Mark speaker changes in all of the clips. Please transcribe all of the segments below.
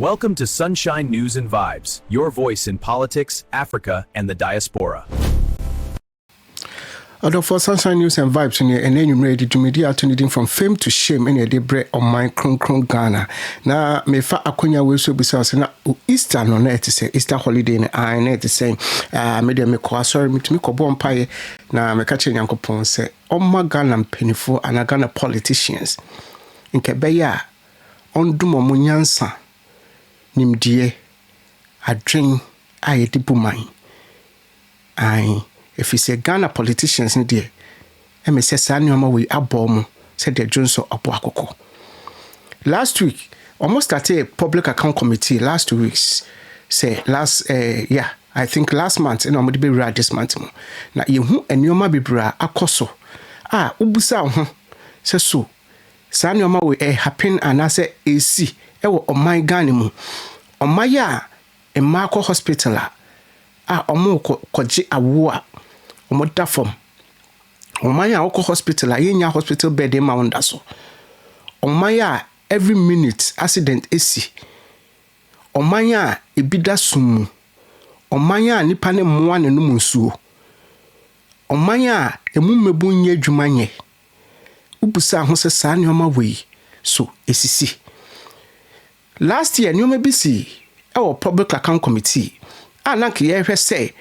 Speaker 1: Welcome to Sunshine News and Vibes, your voice in politics, Africa, and the diaspora.
Speaker 2: Although for Sunshine News and Vibes, and then you ready to media tuning from fame to shame, and they break on my Kron Ghana. Now, me fa akunya we so bisa say na Easter no na to say Easter holiday na I na to say me dem me ko sorry me to me ko bon paye na me ka che Nyankopon say on ma Ghana mpanifo and Ghana politicians nke be ya ondum omo nyansa nimdie adwen aye di buman ai if you say Ghana politicians in there, I say Sanyoma we abom said the Johnson Apo Akoko. Last week, almost started a public account committee last 2 weeks. Say I think last month, and I'm going to be right this month. Now you and your ma be bra akoso. Ubusa say so. Sanyoma we happen and I say AC. Ewo on my Ghana mu. On my ya a Marco hospital. Omo koji awa. Omoda form. Omaya oko hospital ayenya hospital bed ma wonder so. Omaya every minute accident esi. Omaya ebida sumu. Omaya nipa ne mmoa ne no nsuo. Omaya emu mebu nye adwuma nye. Ubusa ho se saa nneoma wei so esisi. Last year nneoma bi si our public account committee ananke ye hwe say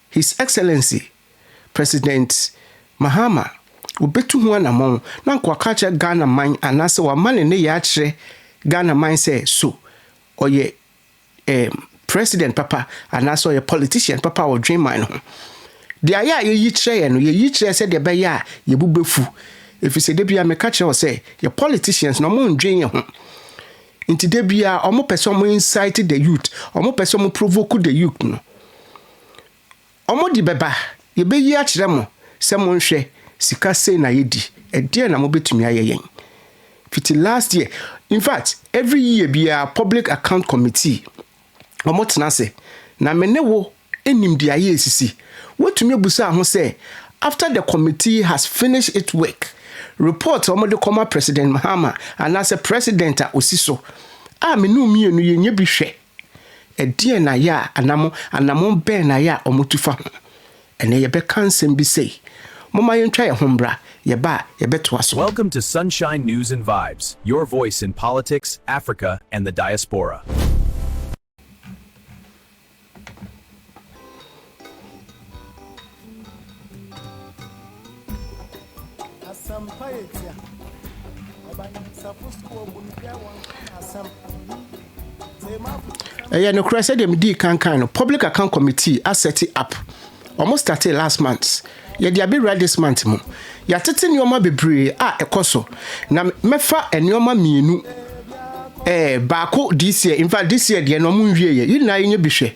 Speaker 2: His Excellency President Mahama ubetu ho anamon na nkwakache Ghana man anase wa mane ne ya kire Ghana man say so oye president papa anase oye politician papa o dream man ho de aya ye kire no ye kire say de be ya ye bubefu if you say de bia me ka kire o say ye politicians no mo ndwen ye ho inti de bia omo person mo incite the youth omo person mo provoke the youth no omo di beba ye be yi a kire mo se mo nhwe sika sei na yedi e na mo betumi ayeyen fiti last year in fact every year be a public account committee omo tena se na menewo enim di aye esisi wetumi abusa ho say after the committee has finished its work report omo de koma President Mahama and as a president osiso menu mienu ye nya bi hwe e na ya anamo ben na ya omo tufa ho ene ye be kansem bi sei mama yentwa ye hombra ye ba ye beto aso.
Speaker 1: Welcome to Sunshine News and Vibes, your voice in politics, Africa, and the diaspora.
Speaker 2: No cry said them di kan public account committee I set it up. Almost started last month. Ya dia be ready this month mo. Ya tete nyoma bebre ekoso. Na mefa enyoma mienu. Baako this year. In fact this year de no munwie ye. Yina yenye bihwe.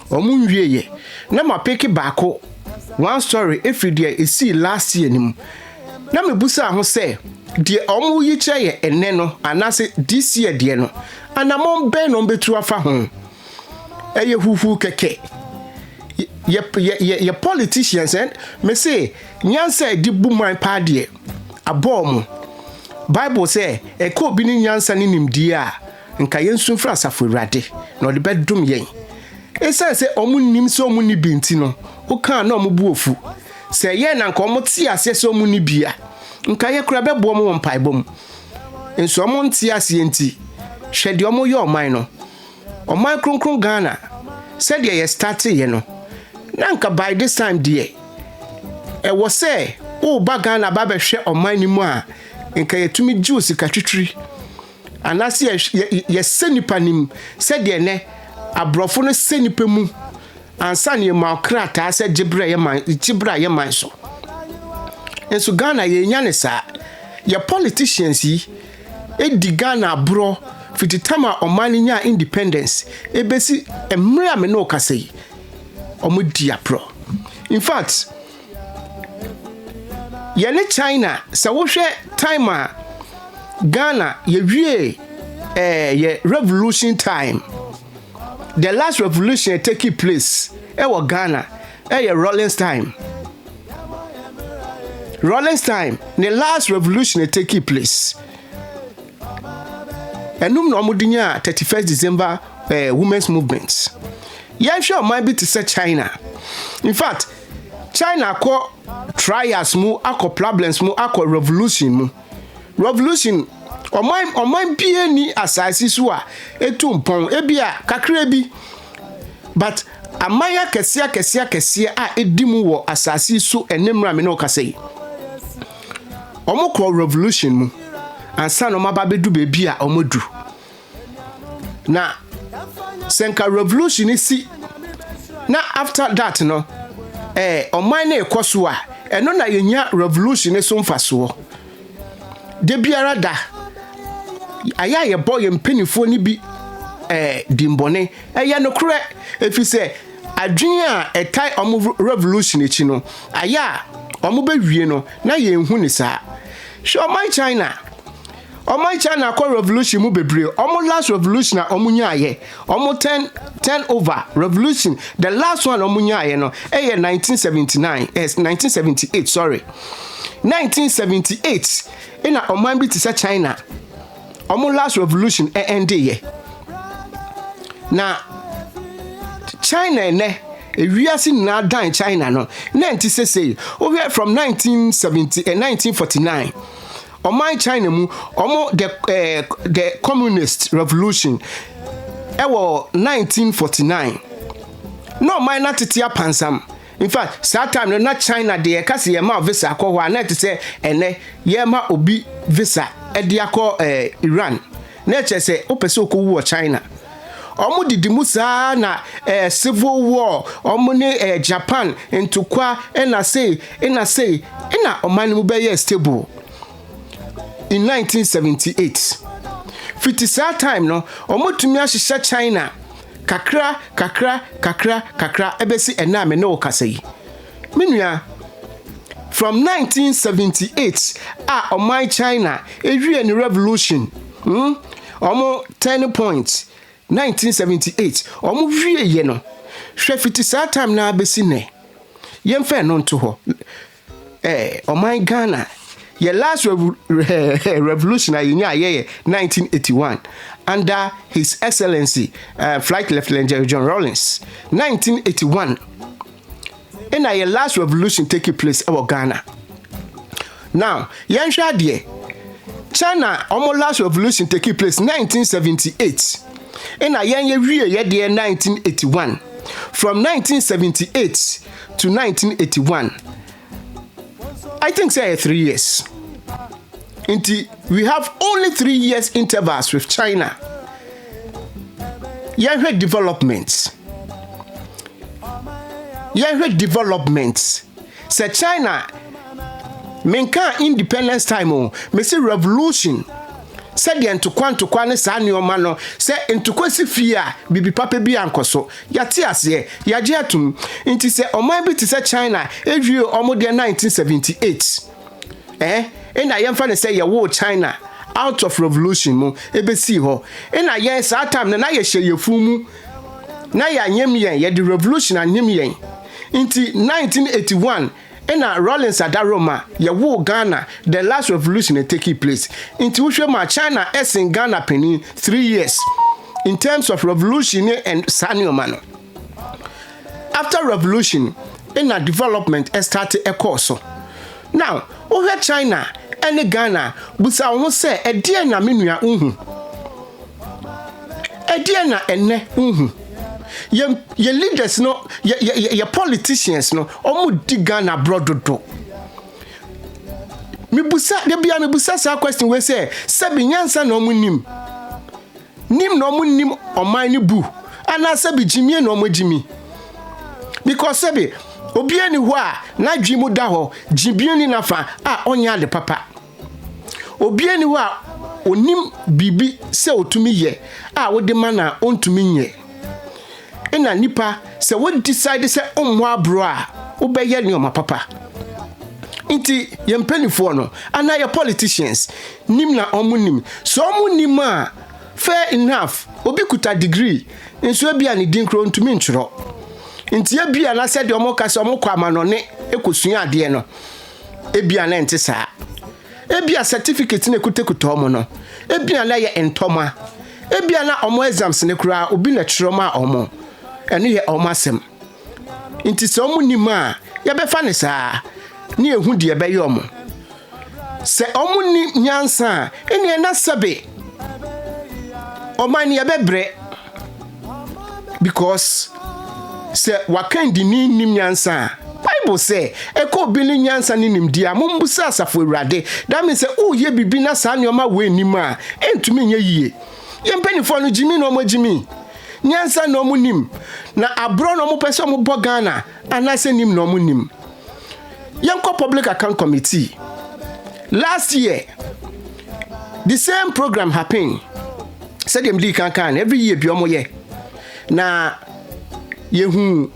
Speaker 2: Omunwie ye. Na ma pick baako. One story if you there see last year nim. Na me busa ho say de omu yi kire ye ene no anase this year de no. Anamon ben no betu afa ho. Eye huhu keke. Ye politicians me say nyansa di buman paade abom Bible say e ko bi ni nyansa ni nimdi a nka yensu fra asafo urade na ode bedum yen e say omu nim so omu ni binti no o kan na omu bu ofu say ye na nka omu ti ase so omu ni bia nka ye kura bebo omu won paibom enso omu nti ase enti hwede omu ye oman no oman kronkron Ghana said ye start ye no nanka by this time dear e was say o bagana baba hwe oman ni mu a nka yetumi juice ka twitwiri anase ye senipa nim said ye ne abrofo no senipa mu ansa ne ma krata se gibra ye man so enso Ghana ye nya ne sa ye politicians yi edi Ghana bro fiti tama oman nya independence ebesi emre ame no kasei omo diapro. In fact, yene China sa wo hwe time a Ghana ye wie ye revolution time. The last revolution take place was Ghana. Rawlings time. Rawlings time. The last revolution take place. enum no omudinya 31st December women's movement. Yen sure might be to say China. In fact, China ko trials mu, ako problems mu, ako revolution mu. Revolution on my ni asasi so a etu mpon ebia kakra bi, but amaya kesia a edimu wo asasi so enemra me no kasei. Omokro revolution mu ansa no maba bedu bebi a omodu. Na senka revolution isi na after that no omai na ekoso a eno na yenya revolution so mfaso. De biara da aya ye boy mpenifo ni bi dimbone eye no kure efi se adwen a etai omo revolution echi no aya omo bewie no na ye hu ni sa sure my China ko revolution mu bebre omo last revolution a omo nyaaye omo 10 over revolution the last one omo nyaaye no 1978 sorry 1978 ina oman bi tisa China omo last revolution end ye na China ne ewiase na dan China no na ntisese over from 1949 oman China mu omo the communist revolution ewo 1949 no man na tetia pansam. In fact, that time na China de kasi ye ma visa akọ wa na te say ene ye ma obi visa e de akọ Iran na che say opese okowu China omo didi musa na civil war omo ne Japan ntukwa na say oman mu be stable in 1978 fiti that time no omo tumi ahihye China kakra ebesi ename no kasei minua from 1978 oman China ewie ni revolution omo 10 points 1978 omo wie ye no hwe fiti that time na abesi ne yemfa no nto ho oman Ghana your last revolution ye 1981 under His Excellency Flight Lieutenant General John Rawlings 1981 and your last revolution taking place in Ghana. Now yanhwa de China almost last revolution taking place 1978 and ye wie ye de 1981 from 1978 to 1981 I think say 3 years. We have only 3 years intervals with China. Yahweh developments. Say China, menka independence time me say revolution. Say the entukwa ne sa nneoma no say entukwasi fia bibi papa bi ankoso yate ase yaje atum nti say oman bi te say China ewie omo de 1978 ena yemfa ne say ye wo China out of revolution mu ebesi ho ena yen sa time na ye hye yefu mu na ya nyem yen ye the revolution anyem yen nti 1981 ena Rawlings Adaroma ye wo Ghana the last revolution taking place into which ma China is in Ghana penny 3 years in terms of revolution and saniomano. After revolution ena development started a course. Now over China and Ghana busa won say e de na menua unhu e de na enne unhu ye leaders no ye politicians no omu di Ghana brododo me busa sa question we say sebi nyansa na omu nim na omu nim oman ni bu ana sebi jimie na omu jimi because sebi obie ni ho a na dwimu da ho jibie ni nafa onya de papa obie ni ho a onim bibi se otumi ye wo de mana ontumi nye ena nipa se wo decide se onmo abro a wo be ye ni o papa nti ye mpanifo no ana ye politicians nim na omunim so omunim a fair enough obi kuta degree nso bia ni dinkro ntumi nchuro nti e bia na se de omo kase omo kwa manone ekosua ade no e bia na ntisa ebia certificate ne kutekutɔ mo no ebia na ye entoma ebia na omo exams ne kura obi na kyeroma omo eno ye omo asem nti se omo nima ye be fa ne saa ne ehu de be ye omo se omo ni nyansa ene na sabe omani ye be bre because se wakandi ni nim nyansa Bible say eko bi ni nyansa ni nimdia mombusa asafo awurade that means say ye bibi na sa nyoma we nim a entumi nye yie ye mpanifo no jimi no mo jimi nyansa no mo nim na abro no mo pese mo bo Ghana anase nim no mo nim yanko public account committee last year the same program happened said them di kan every year bi omo ye na yehu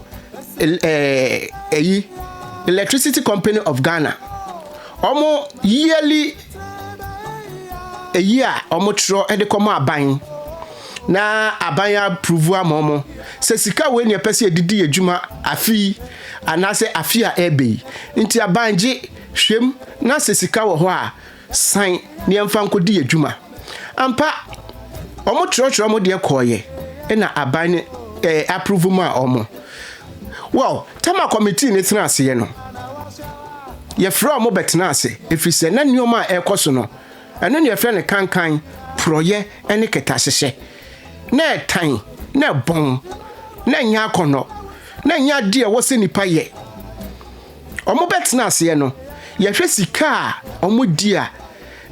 Speaker 2: Electricity Company of Ghana omo yearly a year omo tro e de komo aban na aban approve amomo se sika we ne pese edidi adwuma afi anase afi a ebe nti aban je hwem na se sika wo ho a san ne mfa nkodi adwuma ampa omo tro mo de koye e na aban approve ma omo. Well, Tama committee ni tena ase no. Ye fra mo betena ase efise na nioma ekoso no. Eno ne ye fra ne kankan proye ene ketahye. Na etan, na bon, na nya akono, na nya de e wo se nipa ye. Omo betena ase no. Ye hwe sika omo dia.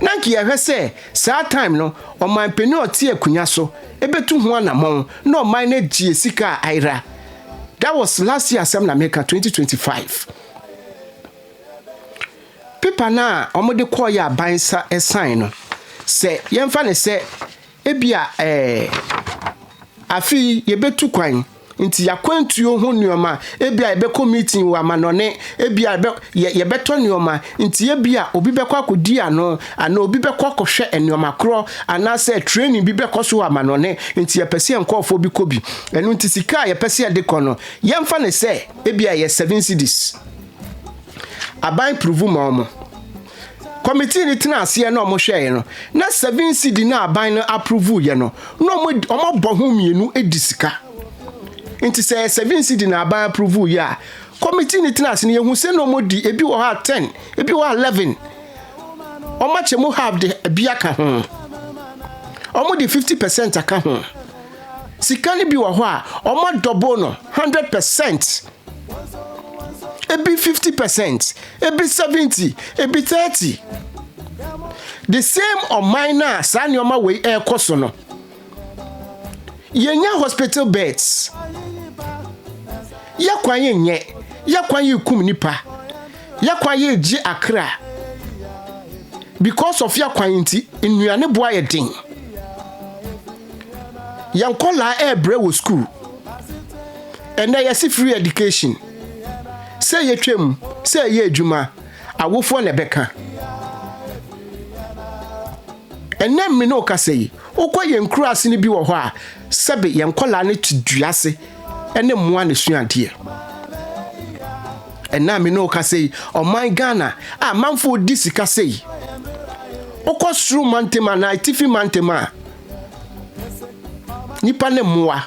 Speaker 2: Na nki ye hwe se saa time no oman peni otie akunya so ebetu ho anamon na oman na gie sika aira. That was last year, America 2025. People na omo de call ya bansa a sign. Say, yemfa ne say, ebia afi ye betu kwan. Inti ya kwentu yo ho nneoma ebia ebe meeting wa manone ebia ye beto nneoma inti ebia obi bekọ akodi ano ana obi bekọ akọhwe nneoma kro ana say training bi bekọ so wa manone inti ye pese enkofo bi kobi enu inti sika ye pese de kono ye mfa ne say ebia ye 7 cedis aban prove mo committee ni tena ase na omo hwe ye no na 7 cedi na aban no approve ye no no omo bo ho mienu edisika inti say 7 cedi na aba approve ya committee ni tena ase ne hu se no modi ebi wo ha 10 ebi wo 11 omo chemu have the bia ka ho omo di 50% aka ho sika ni bi wo ho a omo double no 100% ebi 50% ebi 70 ebi 30 the same on minor sa ni oma we e koso no yenya hospital beds yakwaye nye yakwaye kum nipa yakwaye ji akra because of yakwaye nti nnuane boa ye din yankola ebre wo school and there is free education say ye twem say ye adwuma awofo na beka enem me no ka say ukwaye nkru ase ni bi wo ho a sebe yankola ne tuduase ene moa ne suade ena me no ka say oh my Ghana manfo di sika say ukosru mantema na itifi mantema nipa ne moa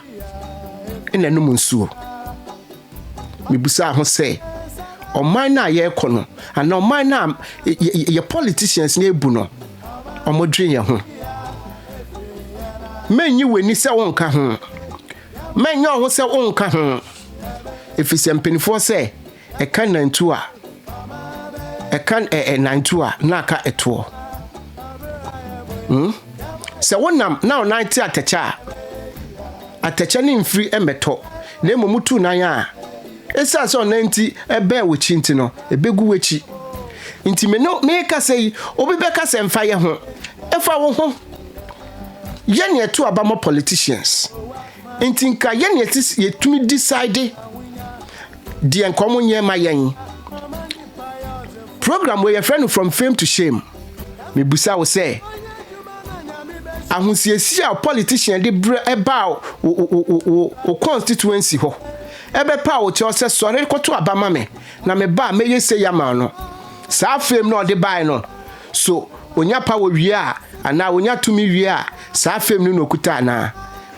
Speaker 2: ene no munsuo mibusa ho say oman na ye kono ana oman na ye politicians na ebu no omodwen ye ho menyi weni se wonka ho menyi ho se wonka ho efisi mpenifo se e kan nantu a e kan nantu a na aka eto se wonam na onanti atecha ni mfiri emeto na emomutu nan a esa so nanti ebe wechi nti no ebegu wechi nti me ka sei obi be ka se mfa ye ho efa wo ho ye ne to abamo politicians nti nka ye ne yetumi decide di enkomo nyema yen program where your friend from fame to shame me busa wo say ahunsiesi a politician de eba o constituency ho ebe pa wo che se sore koto abama me na me ba me yese yama no sa fame no de bai no so onya power wie a ana onya tumi wie a saa fam no nokuta ana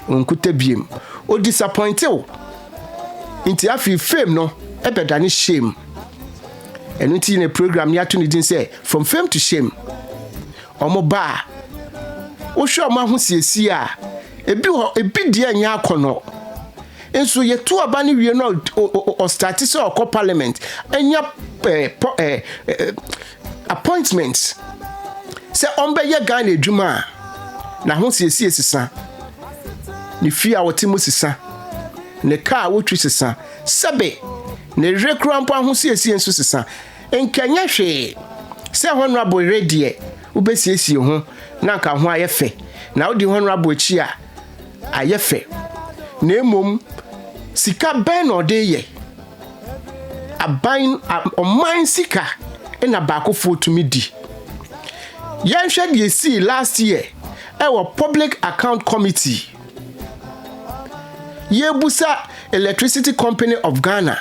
Speaker 2: onkuta biem o disappoint o nti afi fame no ebedane shame eno nti ne program ya to ne din say from fame to shame omo ba o hwe omo ahosiesi a ebi dia nya akono enso ye to aba ne wie no o start say o parliament enya appointments say ombe ye Ghana adwuma na ahosiesi sisa ne fi a wotimo sisa ne car wotwi sisa sebe ne rekrampo ahosiesi enso sisa enkanya hwe say honorable ready ubesiesie ho na ka ho ayefe na odi honorable chi a ayefe na emom sika ben no de ye aban oman sika na baakofo tumi di yan hwe de see last year public account committee yebusa electricity company of Ghana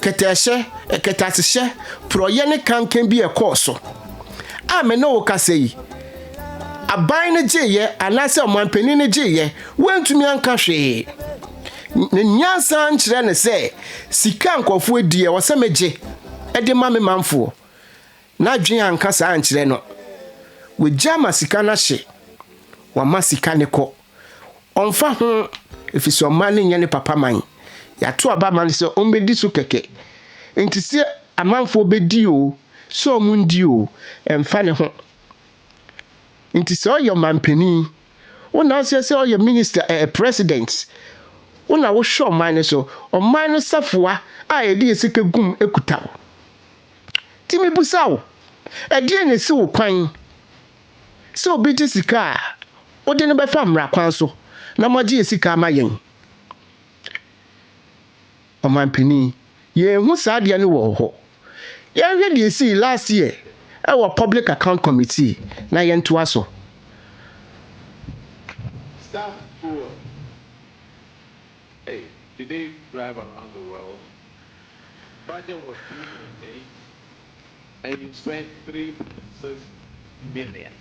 Speaker 2: ketashe proye ne kanken bi ekoso amene wo kasei aban ne gye anase omanpani ne gye wantumi anka hwe ne nyansa nkyere ne se sika nkofo die wo se megye ede ma me manfo na dwen anka sa nkyere no we jama sika na hye wa masika ne ko onfa ho efiso man ne nyane papa man ya to aba man se ombedi so keke enti se amanfo bedi o so mundi o emfa ne ho enti se oyo mampani wona se oyo minister president wona wo hwe man so oman no safoa a edi esika gum ekuta wo timi busa wo edi ne se wo kwan se obi ti sika o de ne be fa mra kwan so na moje esika ma yen omanpani ye hu saade ne wo ho ye hwe de see last year public account committee na yen to aso
Speaker 3: staff poor. Hey, did they drive around the world? Budget was 3.8 and you spent 3.6 million.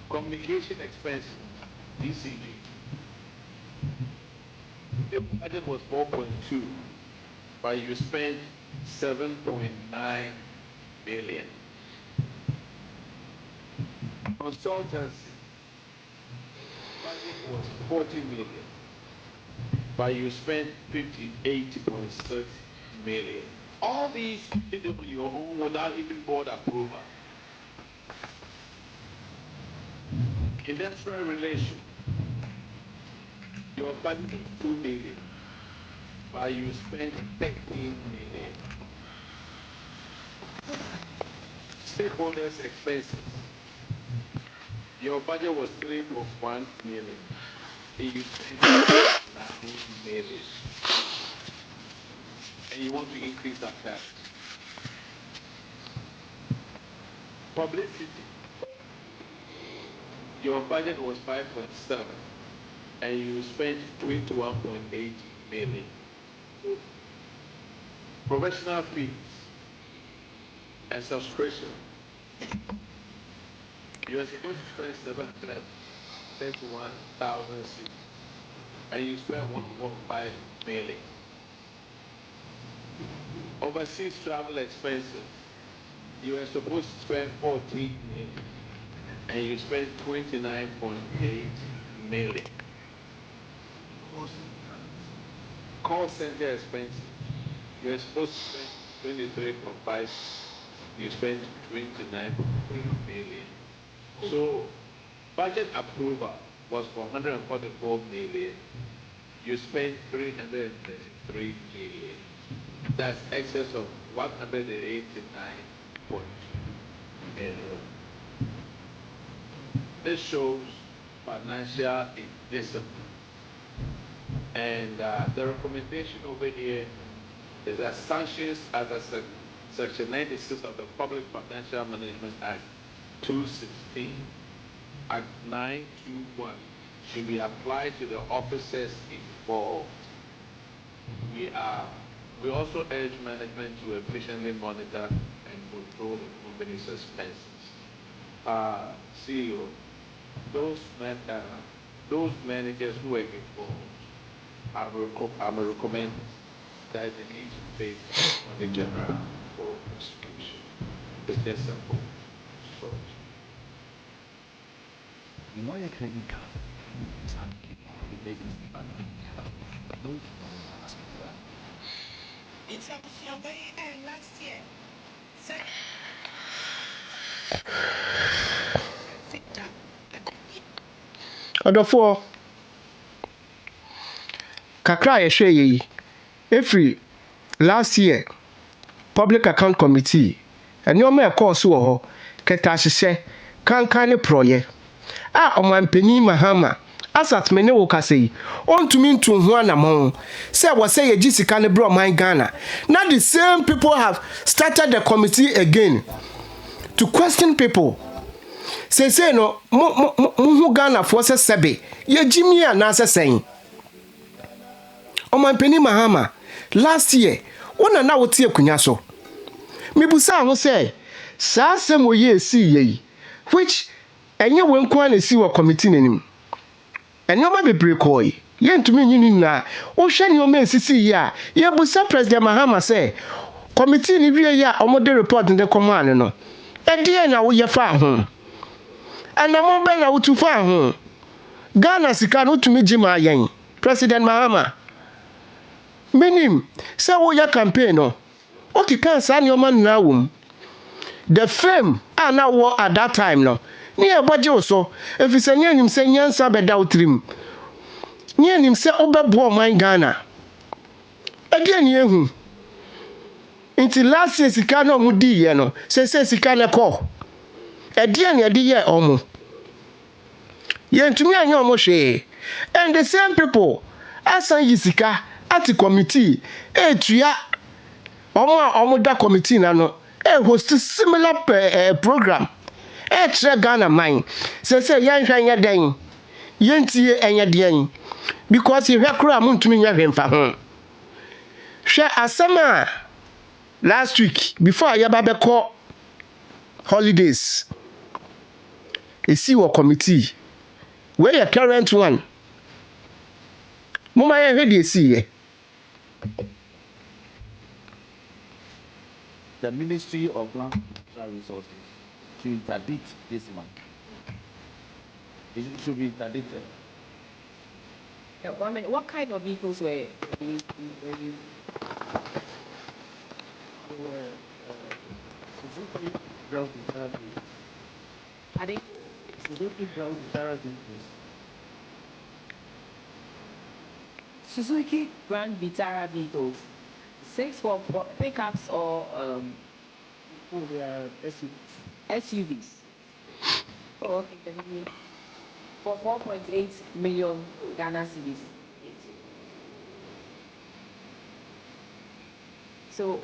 Speaker 3: Communication expenses, DCG. The budget was 4.2, but you spent 7.9 million. Consultancy, budget was 40 million, but you spent 58.6 million. All these you did on your own without even board approval. Industrial relations, your budget was 2 million, but you spent 13 million. Stakeholders' expenses, your budget was 3.1 million, and you spent 9 million. And you want to increase that tax. Publicity, your budget was 5.7 and you spent 21.8 million. Professional fees and subscription, you are supposed to spend 731,000 and you spent 1.5 million. Overseas travel expenses, you are supposed to spend 14 million and you spent 29.8 million. Call center expenses, you are supposed to spend 23.5, you spent 29.3 million. So budget approval was 144 million. You spent 333 million. That's excess of 189.2 million. This shows financial indiscipline. And the recommendation over here is that sanctions under Section 96 of the Public Financial Management Act 216, Act 921 should be applied to the officers involved. We also urge management to efficiently monitor and control the company's expenses. CEO, those managers who were involved, I will recommend that they need to face the general for prosecution. It's just simple. So,
Speaker 4: You know your credit card. You make it no ask me for that.
Speaker 5: It's a last year.
Speaker 2: Odofo kakra a yɛhwɛ yi every last year public account committee nneɛma ɛkɔɔ so wɔ hɔ kɛtɛ ahyehyɛ kankan ne porɔyɛ a ɔmanpanin mahama asat me ne wo kasa yi ɔntumi ntu ho anamɔn sɛ wɔsɛ yɛgye sika ne brɛ ɔman ghana na the same people have started the committee again to question people say no mo ghanafoɔ sɛ sɛbe yɛgye mi anaasɛ sɛn ɔmanpanin mahama last year wona na wote akonnwa so mebusa ho sɛ saa asɛm wɔyɛ esi yi which ɛnyɛ wɔn nko ara na esi wɔ committee n'anim nneɛma bebree kɔɔ yi yɛntumi nyi ne nyinaa wohwɛ nneɛma esisi yi a yɛbusa president mahama sɛ committee ne wie yi a wɔde report ne kɔma ano no ɛdeɛ na woyɛ fa ho anamo bɛ na wotu fa ho ghana sika no tumi gye ma yɛn president mahama menim sɛ woyɛ campaign no okika saa nneɛma nyinaa wɔ mu the fame a na wɔ at that time no ne yɛbɔgye wo so ɛfiri sɛ ne anim sɛ nyansa bɛda wo tirim ne anim sɛ wobɛboa ɔman ghana ɛdeɛ ne yɛhu nti last year sika na ɔmo diiɛ no sɛ sika no kɔ ɛdeɛ ne yɛde yɛ ɔmo yɛntumi anyɛ ɔmo hwee and the same people asan yi sika ate committee etua ɔmo a ɔmo da committee na no host similar program kyerɛ ghana man sɛ yɛnhwɛ nyɛ dɛn yɛntie ɛnyɛ deɛn because yɛhwɛ koraa montumi nyɛ hwee mfa ho hwɛ asɛm a last week before yɛba bɛkɔ holidays esi wɔ committee wei yɛ current one moma yɛhwɛ deɛ esiiɛ
Speaker 4: The Ministry of Land and Natural Resources should interdict this one. It should be interdicted.
Speaker 5: Yeah, well, I mean, what kind of vehicles were you?
Speaker 4: Suzuki Grand Vitara.
Speaker 5: Are they?
Speaker 4: Suzuki Grand Vitara.
Speaker 5: Suzuki Grand Vitara vehicles. 6 for pickups or
Speaker 4: They are SUVs.
Speaker 5: SUVs. Oh, okay, then for 4.8 million Ghana cedis. So,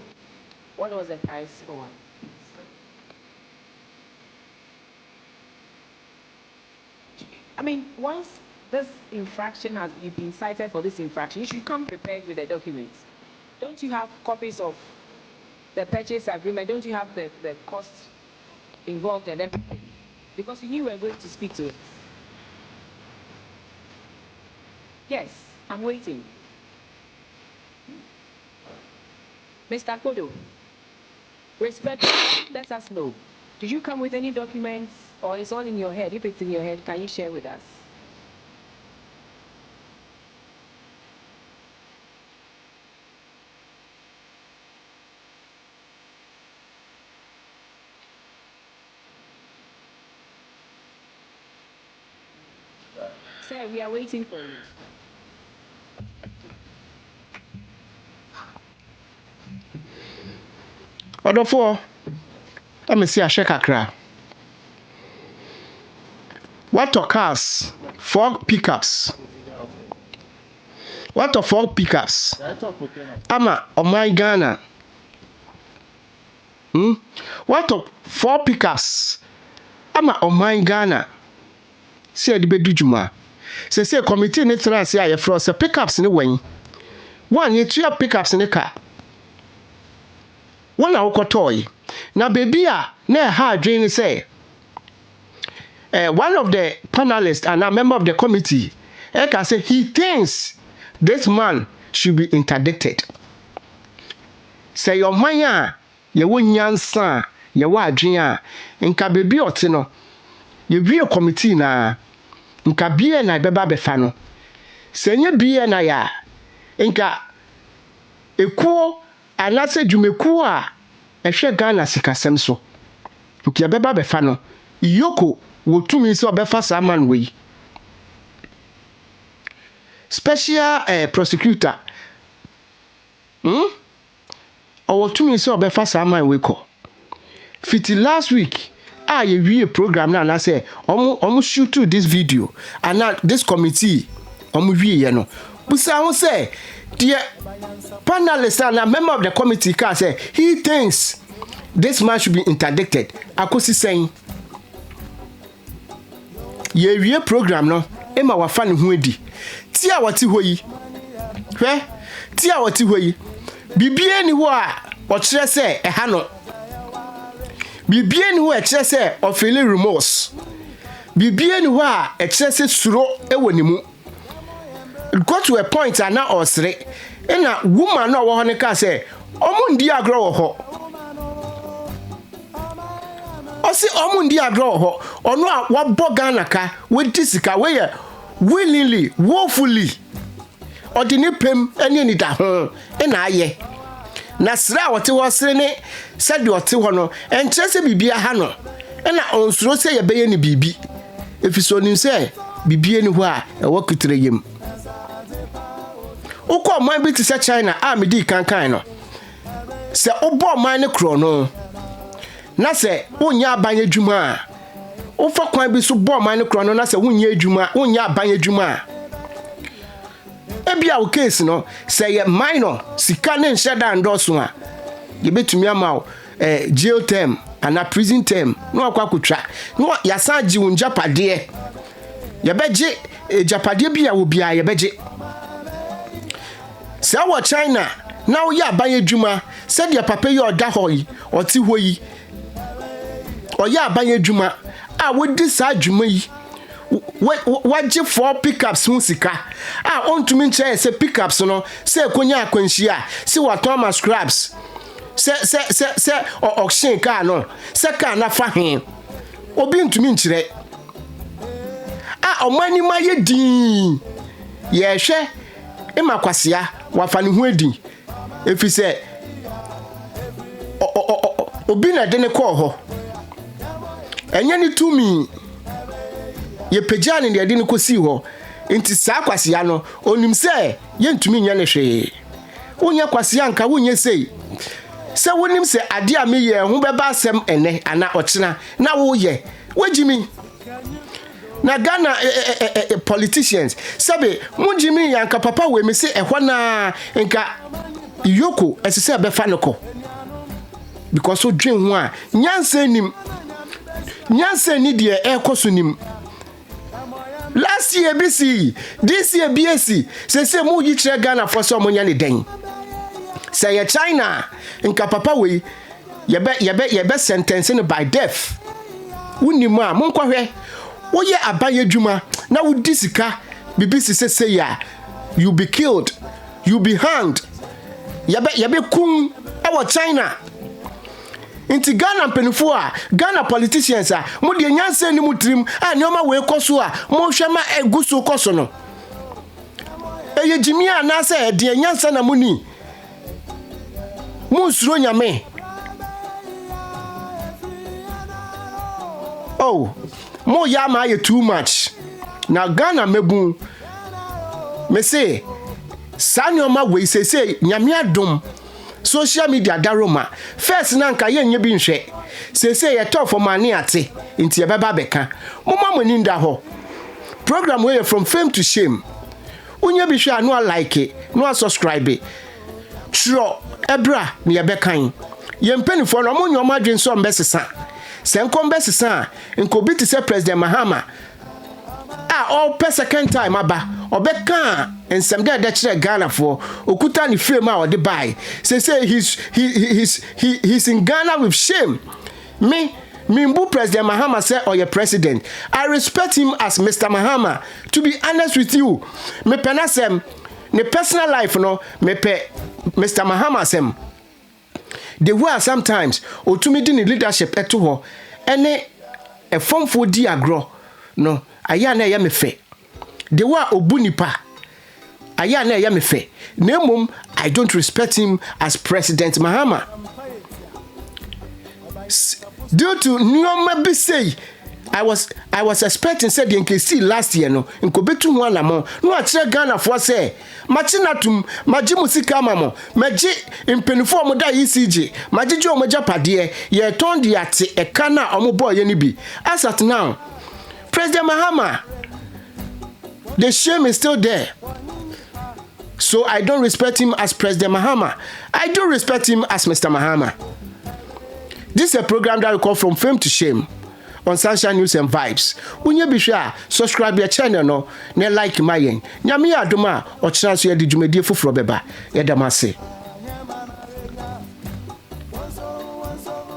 Speaker 5: what was the price for one? I mean, once this infraction has you've been cited for this infraction, you should come prepared with the documents. Don't you have copies of the purchase agreement? Don't you have the cost involved and everything? Because you knew we were going to speak to it. Yes, I'm waiting. Mr. Kodo, respect, let us know. Did you come with any documents or it's all in your head? If it's in your head, can you share with us? Sir, we are waiting for you.
Speaker 2: ɔdɔfoɔ amesi ahyɛ kakra watɔ cars 4 pickups watɔ 4 pickups ama ɔman ghana watɔ 4 pickups ama ɔman ghana sɛ yɛde bɛdi dwuma sɛ committee ne tena ase a yɛfrɛ sɛ pickups ne wɔn one yɛtua pickups ne ka One toy. Now baby na ha dream say one of the panelists and a member of the committee can say he thinks this man should be interdicted. Say your maya ye wo nyansa ye wo adwen a nka baby ote no ye wie committee na nka bie na beba befa no senye bie na ya nka ekuo anase dwumekuo a ehwe Ghana sikasem so ukia beba befa no yoko wotumi se obefa saman we special prosecutor wotumi se obefa saman we ko fiti last week ye wie program na na say omo shoot to this video and now this committee omo wie ye no busa won say the panelist and a member of the committee can say he thinks this man should be interdicted. Akosi saying ye wie program no ema wa fa ne ho adi ti a wati ho yi hwe ti a wati ho yi bibie ni ho a o kire se ha no bibie ni ho e kire se o feel remorse bibie ni ho a e kire se suro e woni mu go to a point and now osre na woman no wo ho ne ka se omo ndi agro wo ho osi omundi agro ho ono a wabo Ghana ka we disika we ye willingly woefully odini pem ene ni da ho na aye na sra wote wo sre ne sade wote ho no enkyese bibia ha no na onsuro se ye beye ni bibi efiso ni se bibie ni ho a e wo kutre yem ukọ man bi ti se China a medi kankan no se obo man ne kro no na se wonya abanye dwuma wo fa kwan bi so bo man ne kro no na se wonya adwuma wonya abanye dwuma ebia wo case no se ye minor sika ne nhyeda ndoso a ye betumi ama jail term and a prison term no akwa no yasan ji won japade ye beje japade bia wo bia ye beje se wo China na wo ya abanye dwuma se de papa yi oda hoyi oti hoyi oya abanye dwuma a wodi sa dwuma yi waje 4 pickups hu sika a ontumi nche se pickups no se konya akwanshi a se watoma scraps se auction car no se car na fa hen obi ntumi nchire a omani ma ye din ye hwe emakwasia wafa ne hu edi efi se obi na de ne ko ho enye ni tumi ye pejani ne de ne ko si ho enti saa kwasia no onim se ye ntumi nya ne hwe wonya kwasia nka wonye sei se wonim se ade a me ye ho beba asem ene ana ochina na wo ye wajimi na Ghana politicians sabe munjimi yanka papa we me se ehwa na nka yoko esese befa ne ko because so dwen ho a nyansa ni de ekoso nim last year BC this year BC se mu yi kire Ghana for so monya ne den say ye China nka papa we ye be sentence no by death unim a monkwohwe wo ye abaye dwuma na wo disika BBC say ya you be killed, you be hanged, ye be kum e China. Inti Ghana penifo a Ghana politicians a mo de nyanse ni mutrim a neoma we koso a mo hwema eguso koso no eye jimia na se de nyanse na muni mo suro nyame oh mo ya ma ye too much na Ghana mebu me say sanoma we say nyame adom social media daroma first na nka ye nye bi nhwe se ye talk for mani ate nti ye beba beka moma moni nda ho program we from fame to shame unye bi hwe anu like no subscribe tro ebra me ye bekan ye mpanifo no mo nyoma dwen so mbesesa se nkom besesa nko bi ti se president Mahama all per second time aba obeka ensem de kire Ghana for okuta ni fame a ode buy say he's in Ghana with shame. Me Mimbu President Mahama said, or your president. I respect him as Mr. Mahama. To be honest with you, me penasem, ne personal life, no, me pe Mr. Mahama sem. The way sometimes, or to me in leadership eto ho, ene a form for diagro, no, ayana ya me fe. The way obunipa, ayana ya me fe. Nemum, I don't respect him as President Mahama. Due to Nyoma be say, I was expecting said the NKC last year no in Kobetu one amon no a Ghana for say machinatum majimu sika mamo maji impenifo mo da ECG majiji o moja pade ye ton di ate e kana omo boy ni bi. As at now, President Mahama, the shame is still there. So I don't respect him as President Mahama. I do respect him as Mr. Mahama. This is a program that we call From Fame to Shame on Sunshine News and Vibes. Unye be sure subscribe your channel no, ne like my yen. Nyame adoma o chance ye di dwumedie foforo beba. Ye damase.